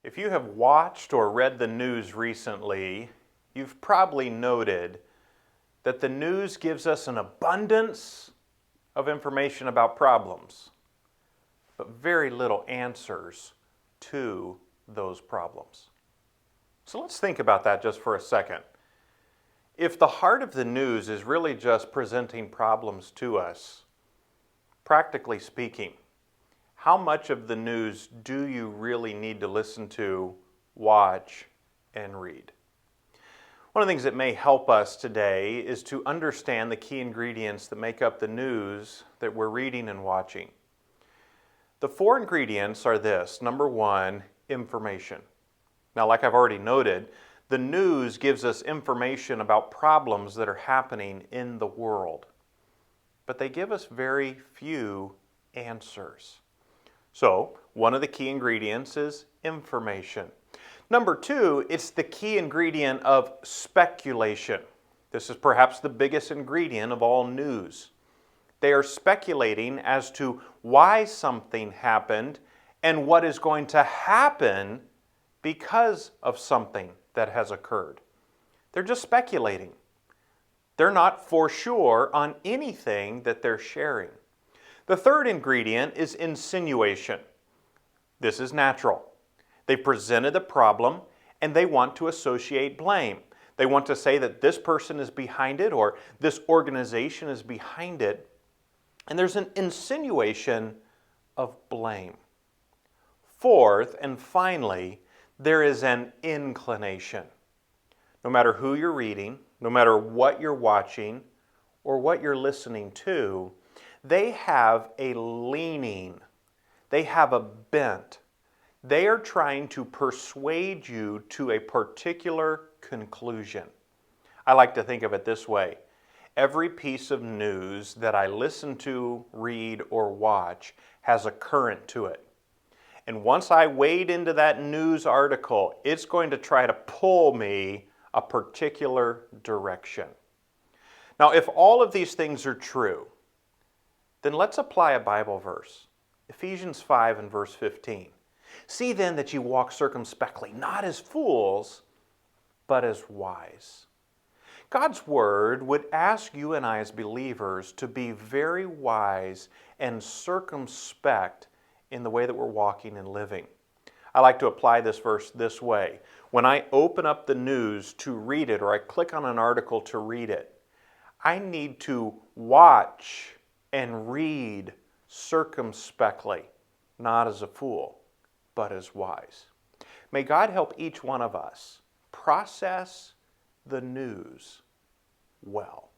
If you have watched or read the news recently, you've probably noted that the news gives us an abundance of information about problems, but very little answers to those problems. So let's think about that just for a second. If the heart of the news is really just presenting problems to us, practically speaking, how much of the news do you really need to listen to, watch, and read? One of the things that may help us today is to understand the key ingredients that make up the news that we're reading and watching. The four ingredients are this. Number one, information. Now, like I've already noted, the news gives us information about problems that are happening in the world, but they give us very few answers. So, one of the key ingredients is information. Number two, it's the key ingredient of speculation. This is perhaps the biggest ingredient of all news. They are speculating as to why something happened and what is going to happen because of something that has occurred. They're just speculating. They're not for sure on anything that they're sharing. The third ingredient is insinuation. This is natural. They presented the problem and they want to associate blame. They want to say that this person is behind it or this organization is behind it. And there's an insinuation of blame. Fourth and finally, there is an inclination. No matter who you're reading, no matter what you're watching or what you're listening to, they have a leaning. They have a bent. They are trying to persuade you to a particular conclusion. I like to think of it this way. Every piece of news that I listen to, read, or watch has a current to it. And once I wade into that news article, it's going to try to pull me a particular direction. Now, if all of these things are true, then let's apply a Bible verse. Ephesians 5 and verse 15. See then that you walk circumspectly, not as fools, but as wise. God's Word would ask you and I as believers to be very wise and circumspect in the way that we're walking and living. I like to apply this verse this way. When I open up the news to read it or I click on an article to read it, I need to watch and read circumspectly, not as a fool, but as wise. May God help each one of us process the news well.